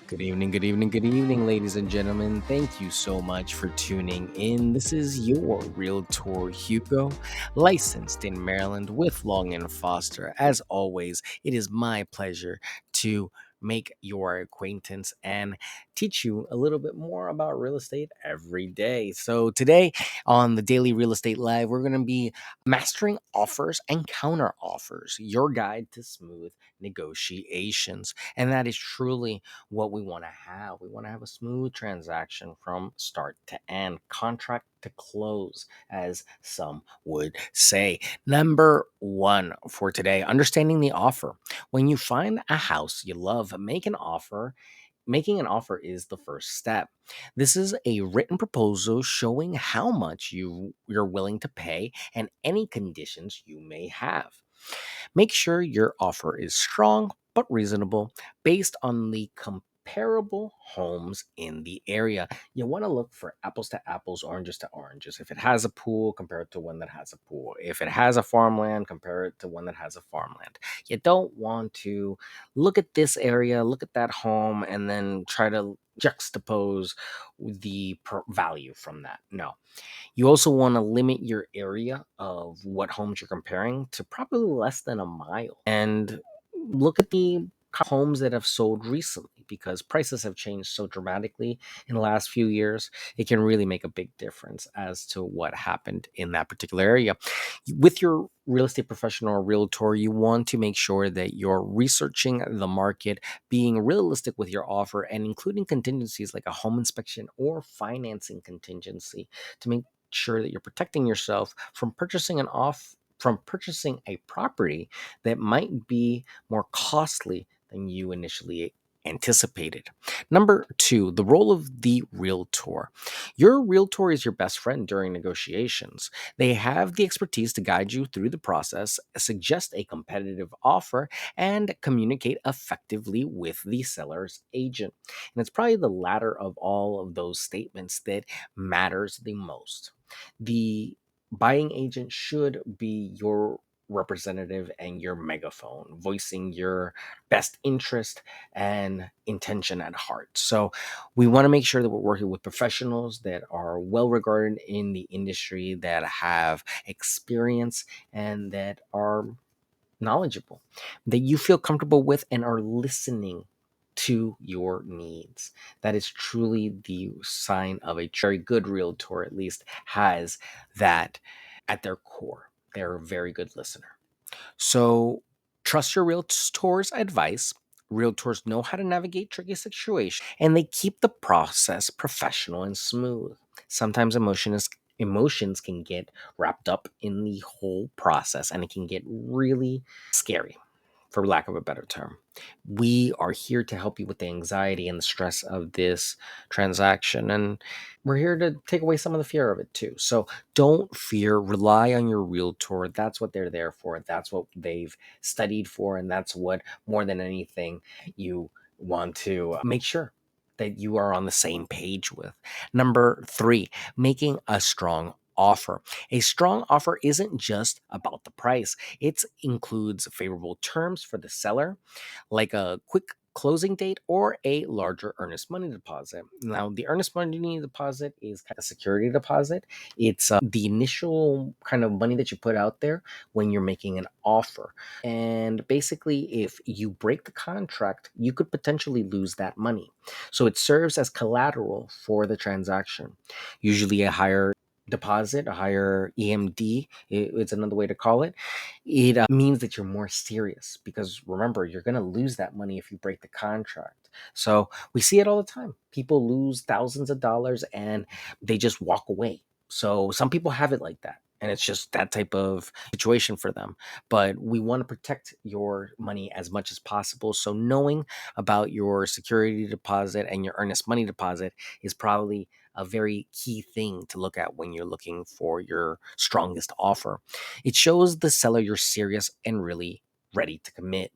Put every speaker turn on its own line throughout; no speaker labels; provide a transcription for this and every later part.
Good evening, good evening, good evening, ladies and gentlemen. Thank you so much for tuning in. This is your Realtor Hugo, licensed in Maryland with Long and Foster. As always, it is my pleasure to make your acquaintance and teach you a little bit more about real estate every day. So, today on the Daily Real Estate Live, we're going to be mastering offers and counter offers, your guide to smooth negotiations. And that is truly what we want to have. We want to have a smooth transaction from start to end, contract to close, as some would say. Number one for today, understanding the offer. When you find a house you love, make an offer. Making an offer is the first step. This is a written proposal showing how much you're willing to pay and any conditions you may have. Make sure your offer is strong but reasonable based on the comparable homes in the area. You want to look for apples to apples, oranges to oranges. If it has a pool, compare it to one that has a pool. If it has a farmland, compare it to one that has a farmland. You don't want to look at this area, look at that home, and then try to juxtapose the value from that. No, you also want to limit your area of what homes you're comparing to probably less than a mile. And look at the homes that have sold recently because prices have changed so dramatically in the last few years. It can really make a big difference as to what happened in that particular area. With your real estate professional or realtor, you want to make sure that you're researching the market, being realistic with your offer, and including contingencies like a home inspection or financing contingency to make sure that you're protecting yourself from purchasing a property that might be more costly than you initially anticipated. Number two, the role of the realtor. Your realtor is your best friend during negotiations. They have the expertise to guide you through the process, suggest a competitive offer, and communicate effectively with the seller's agent. And it's probably the latter of all of those statements that matters the most. The buying agent should be your representative and your megaphone, voicing your best interest and intention at heart. So, we want to make sure that we're working with professionals that are well regarded in the industry, that have experience, and that are knowledgeable, that you feel comfortable with and are listening to your needs. That is truly the sign of a very good realtor, at least has that at their core. They're a very good listener. So trust your realtor's advice. Realtors know how to navigate tricky situations and they keep the process professional and smooth. Sometimes emotions can get wrapped up in the whole process and it can get really scary, for lack of a better term. We are here to help you with the anxiety and the stress of this transaction. And we're here to take away some of the fear of it too. So don't fear, rely on your realtor. That's what they're there for. That's what they've studied for. And that's what, more than anything, you want to make sure that you are on the same page with. Number three, making a strong offer. A strong offer isn't just about the price. It includes favorable terms for the seller, like a quick closing date or a larger earnest money deposit. Now, the earnest money deposit is kind of a security deposit. It's the initial kind of money that you put out there when you're making an offer. And basically, if you break the contract, you could potentially lose that money. So it serves as collateral for the transaction. Usually a higher deposit, a higher EMD, it's another way to call it. It means that you're more serious because remember, you're going to lose that money if you break the contract. So we see it all the time. People lose thousands of dollars and they just walk away. So some people have it like that. And it's just that type of situation for them. But we want to protect your money as much as possible. So knowing about your security deposit and your earnest money deposit is probably a very key thing to look at when you're looking for your strongest offer. It shows the seller you're serious and really ready to commit.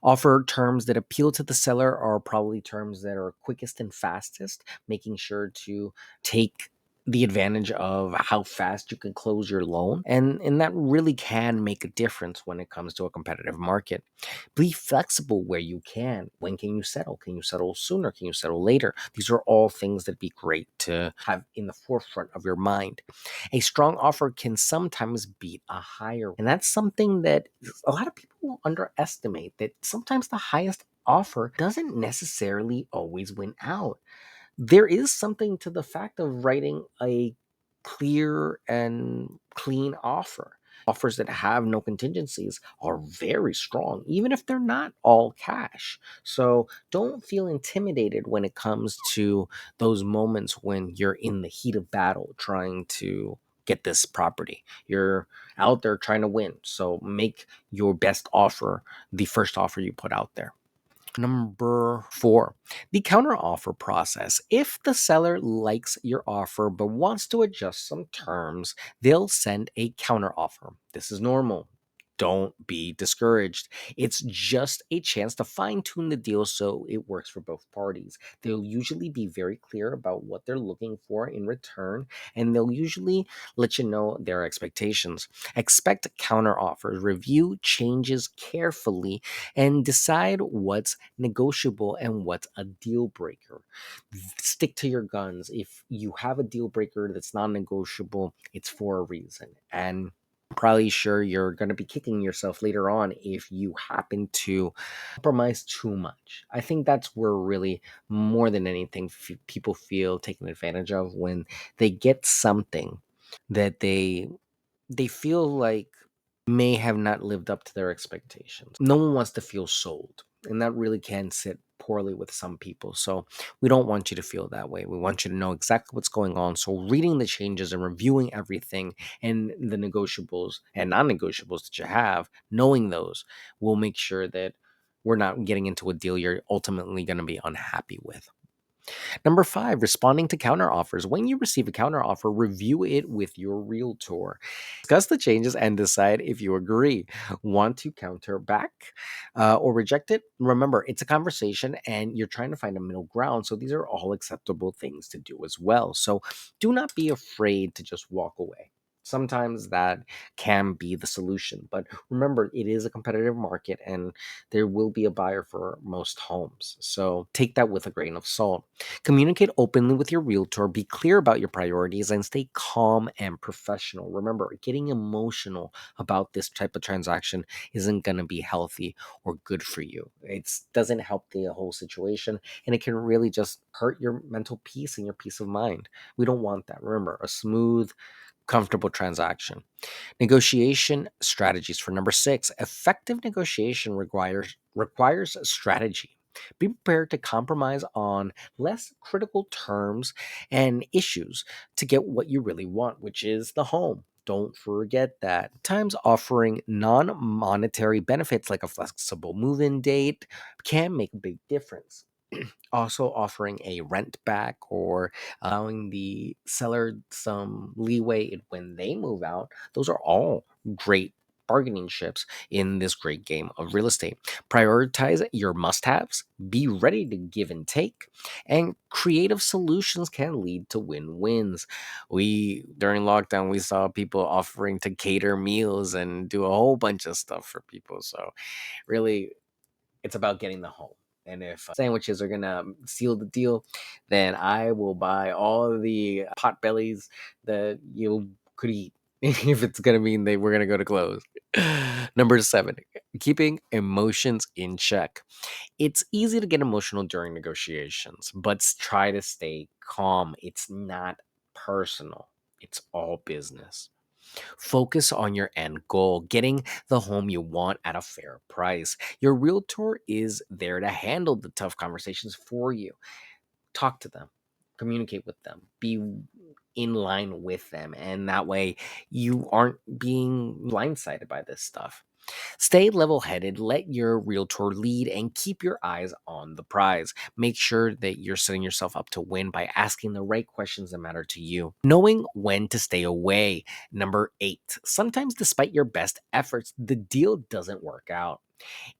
Offer terms that appeal to the seller are probably terms that are quickest and fastest, making sure to take the advantage of how fast you can close your loan, and that really can make a difference when it comes to a competitive market. Be flexible where you can. When can you settle? Can you settle sooner? Can you settle later? These are all things that be great to have in the forefront of your mind. A strong offer can sometimes beat a higher, and that's something that a lot of people underestimate, that sometimes the highest offer doesn't necessarily always win out. There is something to the fact of writing a clear and clean offer. Offers that have no contingencies are very strong, even if they're not all cash. So don't feel intimidated when it comes to those moments when you're in the heat of battle trying to get this property. You're out there trying to win. So make your best offer the first offer you put out there. Number four, the counteroffer process. If the seller likes your offer but wants to adjust some terms, they'll send a counteroffer. This is normal. Don't be discouraged. It's just a chance to fine tune the deal so it works for both parties. They'll usually be very clear about what they're looking for in return, and they'll usually let you know their expectations. Expect counteroffers, review changes carefully, and decide what's negotiable and what's a deal breaker. Stick to your guns. If you have a deal breaker that's non negotiable, it's for a reason. And probably sure you're going to be kicking yourself later on if you happen to compromise too much. I think that's where really more than anything people feel taken advantage of when they get something that they feel like may have not lived up to their expectations. No one wants to feel sold, and that really can sit poorly with some people. So, we don't want you to feel that way. We want you to know exactly what's going on. So, reading the changes and reviewing everything and the negotiables and non negotiables that you have, knowing those will make sure that we're not getting into a deal you're ultimately going to be unhappy with. Number five, responding to counteroffers. When you receive a counteroffer, review it with your realtor. Discuss the changes and decide if you agree. Want to counter back or reject it? Remember, it's a conversation and you're trying to find a middle ground. So these are all acceptable things to do as well. So do not be afraid to just walk away. Sometimes that can be the solution. But remember, it is a competitive market and there will be a buyer for most homes. So take that with a grain of salt. Communicate openly with your realtor, be clear about your priorities, and stay calm and professional. Remember, getting emotional about this type of transaction isn't going to be healthy or good for you. It doesn't help the whole situation, and it can really just hurt your mental peace and your peace of mind. We don't want that. Remember, a smooth, comfortable transaction. Negotiation strategies for number six. Effective negotiation requires strategy. Be prepared to compromise on less critical terms and issues to get what you really want, which is the home. Don't forget that. Times offering non monetary benefits like a flexible move in date can make a big difference. Also, offering a rent back or allowing the seller some leeway when they move out, those are all great bargaining chips in this great game of real estate. Prioritize your must haves, be ready to give and take, and creative solutions can lead to win wins. During lockdown, we saw people offering to cater meals and do a whole bunch of stuff for people. So, really, it's about getting the home. And if sandwiches are gonna seal the deal, then I will buy all the pot bellies that you could eat. If it's gonna mean they we're gonna go to close. Number seven, keeping emotions in check. It's easy to get emotional during negotiations, but try to stay calm. It's not personal. It's all business. Focus on your end goal, getting the home you want at a fair price. Your realtor is there to handle the tough conversations for you. Talk to them, communicate with them, be in line with them, and that way you aren't being blindsided by this stuff. Stay level headed, let your realtor lead, and keep your eyes on the prize. Make sure that you're setting yourself up to win by asking the right questions that matter to you. Knowing when to stay away. Number eight, sometimes despite your best efforts, the deal doesn't work out.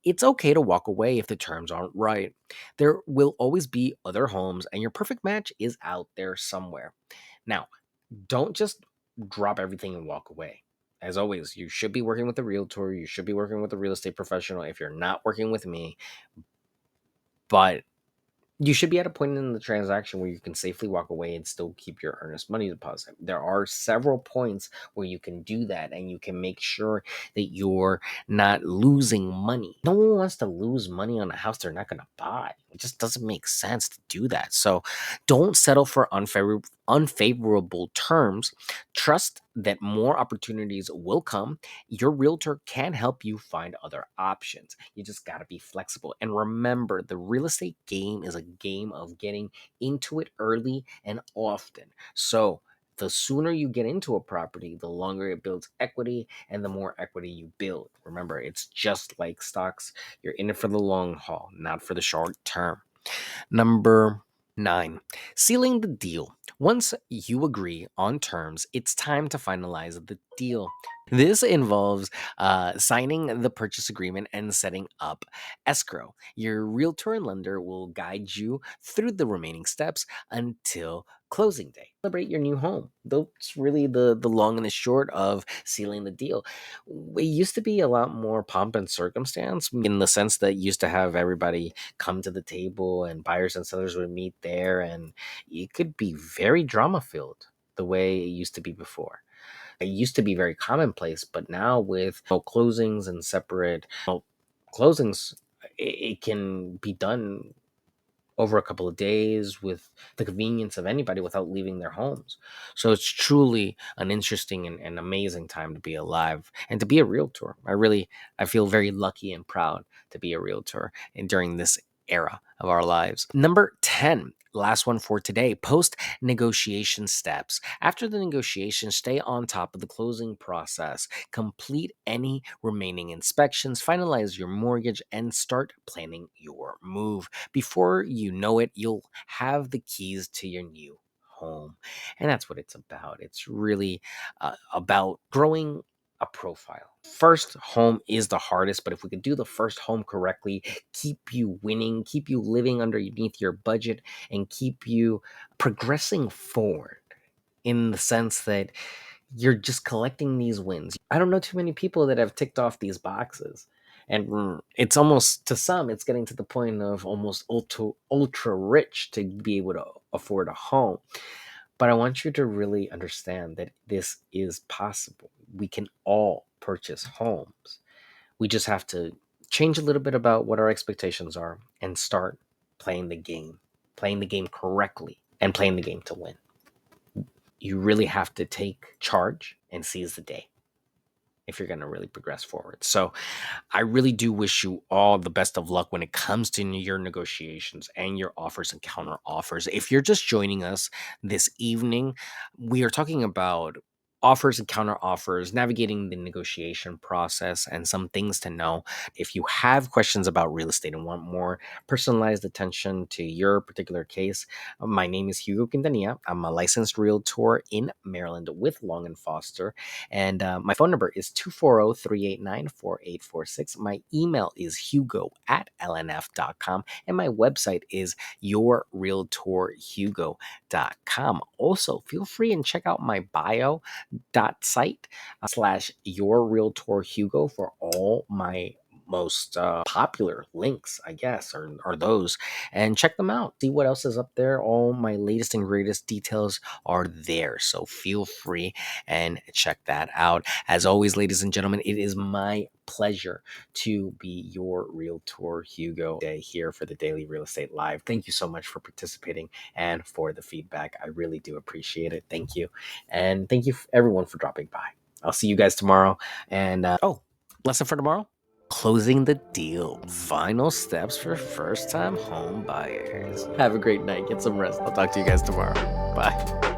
It's okay to walk away if the terms aren't right. There will always be other homes, and your perfect match is out there somewhere. Now, don't just drop everything and walk away. As always, you should be working with a realtor, you should be working with a real estate professional if you're not working with me. But you should be at a point in the transaction where you can safely walk away and still keep your earnest money deposit. There are several points where you can do that and you can make sure that you're not losing money. No one wants to lose money on a house they're not going to buy. It just doesn't make sense to do that. So don't settle for unfavorable terms. Trust that more opportunities will come. Your realtor can help you find other options. You just got to be flexible. And remember, the real estate game is a game of getting into it early and often. So, the sooner you get into a property, the longer it builds equity and the more equity you build. Remember, it's just like stocks. You're in it for the long haul, not for the short term. Number 9, sealing the deal. Once you agree on terms, it's time to finalize the deal. This involves signing the purchase agreement and setting up escrow. Your realtor and lender will guide you through the remaining steps until closing day. Celebrate your new home. That's really the long and the short of sealing the deal. It used to be a lot more pomp and circumstance in the sense that you used to have everybody come to the table and buyers and sellers would meet there, and it could be very drama filled the way it used to be before. It used to be very commonplace, but now with closings and separate closings, it can be done over a couple of days with the convenience of anybody without leaving their homes. So it's truly an interesting and amazing time to be alive and to be a realtor. I feel very lucky and proud to be a realtor and during this era of our lives. Number 10, last one for today, post negotiation steps. After the negotiation, stay on top of the closing process, complete any remaining inspections, finalize your mortgage, and start planning your move. Before you know it, you'll have the keys to your new home. And that's what it's about. It's really about growing a profile. First home is the hardest, but if we could do the first home correctly, keep you winning, keep you living underneath your budget, and keep you progressing forward in the sense that you're just collecting these wins. I don't know too many people that have ticked off these boxes. And it's almost, to some, it's getting to the point of almost ultra rich to be able to afford a home. But I want you to really understand that this is possible. We can all purchase homes. We just have to change a little bit about what our expectations are and start playing the game correctly, and playing the game to win. You really have to take charge and seize the day if you're going to really progress forward. So I really do wish you all the best of luck when it comes to your negotiations and your offers and counter offers. If you're just joining us this evening, we are talking about offers and counter offers, navigating the negotiation process, and some things to know. If you have questions about real estate and want more personalized attention to your particular case, my name is Hugo Quintanilla. I'm a licensed realtor in Maryland with Long and Foster, and my phone number is 240-389-4846. My email is hugo@lnf.com. And my website is yourrealtorhugo.com. Also, feel free and check out my bio.site slash yourrealtorhugo for all my most popular links, I guess, are those. And check them out. See what else is up there. All my latest and greatest details are there. So feel free and check that out. As always, ladies and gentlemen, it is my pleasure to be your Realtor Hugo day here for the Daily Real Estate Live. Thank you so much for participating and for the feedback. I really do appreciate it. Thank you. And thank you everyone for dropping by. I'll see you guys tomorrow. And lesson for tomorrow: closing the deal. Final steps for first time home buyers. Have a great night. Get some rest. I'll talk to you guys tomorrow. Bye.